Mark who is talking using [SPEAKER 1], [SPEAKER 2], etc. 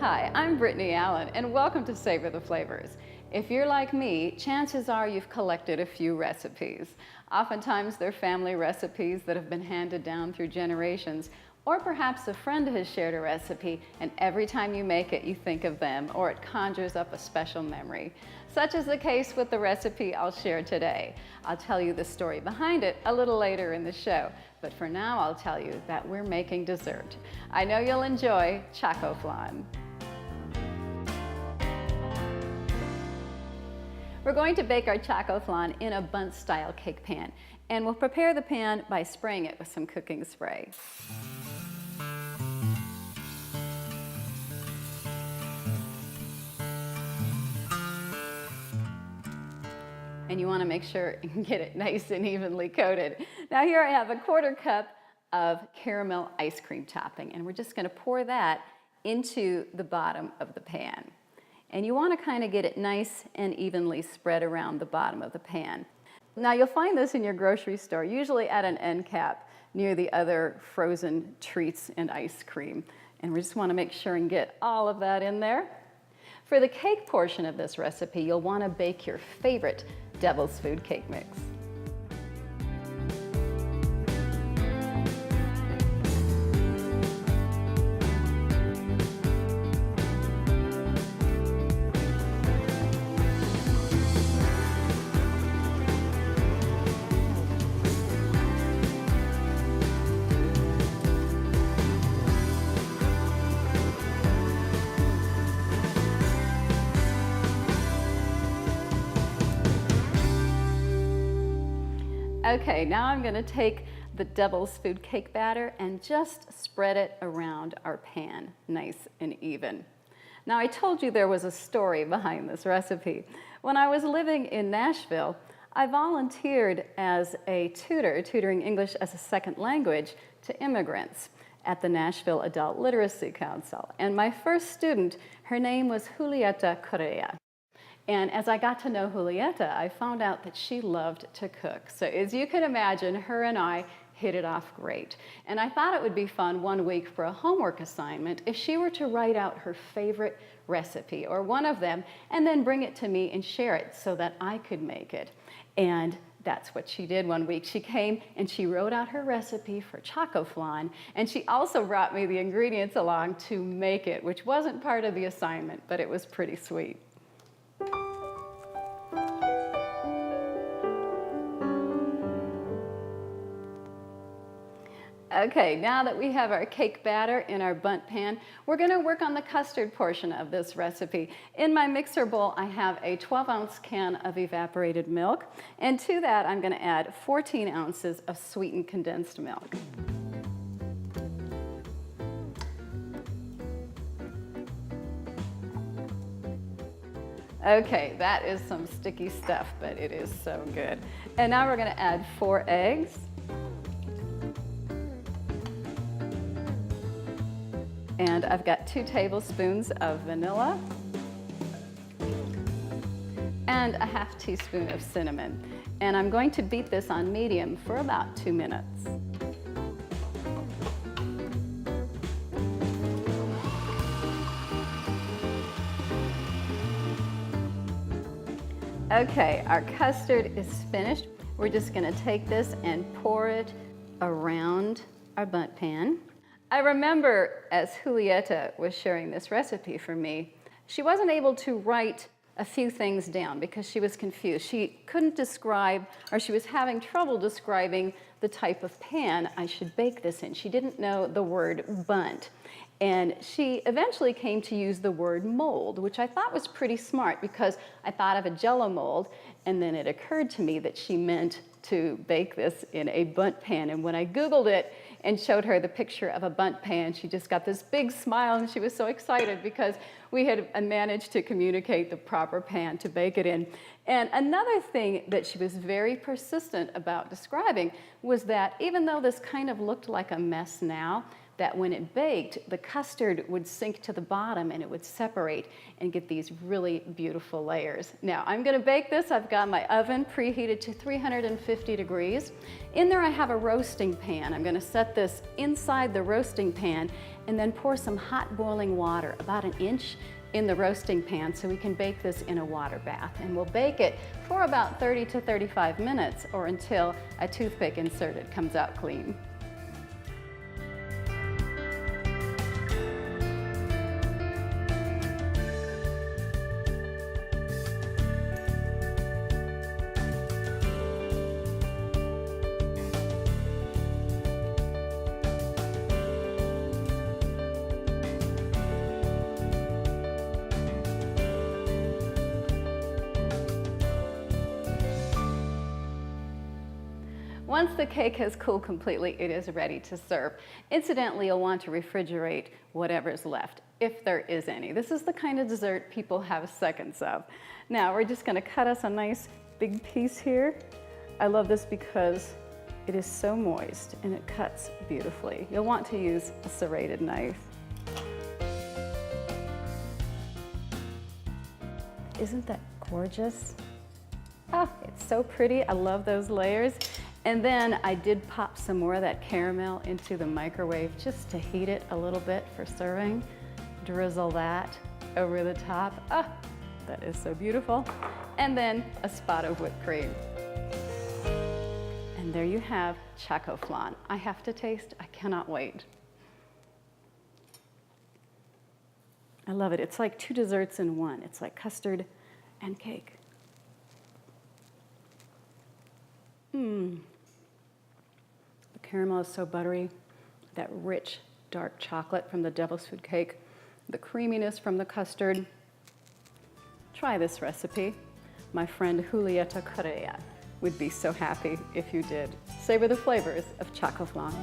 [SPEAKER 1] Hi, I'm Brittany Allyn, and welcome to Savor the Flavors. If you're like me, chances are you've collected a few recipes. Oftentimes they're family recipes that have been handed down through generations, or perhaps a friend has shared a recipe and every time you make it you think of them, or it conjures up a special memory. Such is the case with the recipe I'll share today. I'll tell you the story behind it a little later in the show, but for now I'll tell you that we're making dessert. I know you'll enjoy Chocoflan. We're going to bake our Chocoflan in a bundt-style cake pan, and we'll prepare the pan by spraying it with some cooking spray. And you want to make sure you can get it nice and evenly coated. Now here I have a 1/4 cup of caramel ice cream topping, and we're just going to pour that into the bottom of the pan. And you want to kind of get it nice and evenly spread around the bottom of the pan. Now you'll find this in your grocery store, usually at an end cap near the other frozen treats and ice cream. And we just want to make sure and get all of that in there. For the cake portion of this recipe, you'll want to bake your favorite Devil's Food cake mix. Okay, now I'm going to take the Devil's Food cake batter and just spread it around our pan, nice and even. Now I told you there was a story behind this recipe. When I was living in Nashville, I volunteered as a tutor, tutoring English as a second language to immigrants at the Nashville Adult Literacy Council. And my first student, her name was Julieta Correa. And as I got to know Julieta, I found out that she loved to cook. So as you can imagine, her and I hit it off great. And I thought it would be fun one week for a homework assignment if she were to write out her favorite recipe, or one of them, and then bring it to me and share it so that I could make it. And that's what she did one week. She came and she wrote out her recipe for Chocoflan, and she also brought me the ingredients along to make it, which wasn't part of the assignment, but it was pretty sweet. Okay, now that we have our cake batter in our bundt pan, we're going to work on the custard portion of this recipe. In my mixer bowl, I have a 12-ounce can of evaporated milk, and to that I'm going to add 14 ounces of sweetened condensed milk. Okay, that is some sticky stuff, but it is so good. And now we're going to add 4 eggs. And I've got 2 tablespoons of vanilla and a ½ teaspoon of cinnamon. And I'm going to beat this on medium for about 2 minutes. Okay, our custard is finished. We're just going to take this and pour it around our bundt pan. I remember as Julieta was sharing this recipe for me, she wasn't able to write a few things down because she was confused. She couldn't describe, or she was having trouble describing the type of pan I should bake this in. She didn't know the word bundt. And she eventually came to use the word mold, which I thought was pretty smart because I thought of a Jell-O mold, and then it occurred to me that she meant to bake this in a bundt pan. And when I Googled it and showed her the picture of a bundt pan, she just got this big smile and she was so excited because we had managed to communicate the proper pan to bake it in. And another thing that she was very persistent about describing was that even though this kind of looked like a mess now, that when it baked, the custard would sink to the bottom and it would separate and get these really beautiful layers. Now, I'm gonna bake this. I've got my oven preheated to 350 degrees. In there I have a roasting pan. I'm gonna set this inside the roasting pan and then pour some hot boiling water, about an inch, in the roasting pan so we can bake this in a water bath. And we'll bake it for about 30 to 35 minutes or until a toothpick inserted comes out clean. Once the cake has cooled completely, it is ready to serve. Incidentally, you'll want to refrigerate whatever's left, if there is any. This is the kind of dessert people have seconds of. Now, we're just gonna cut us a nice big piece here. I love this because it is so moist and it cuts beautifully. You'll want to use a serrated knife. Isn't that gorgeous? Oh, it's so pretty. I love those layers. And then I did pop some more of that caramel into the microwave just to heat it a little bit for serving. Drizzle that over the top. Ah, that is so beautiful. And then a spot of whipped cream. And there you have Chocoflan. I have to taste, I cannot wait. I love it. It's like two desserts in one. It's like custard and cake. Mmm. The caramel is so buttery. That rich, dark chocolate from the devil's food cake. The creaminess from the custard. Try this recipe. My friend Julieta Correa would be so happy if you did. Savor the flavors of Chocoflan.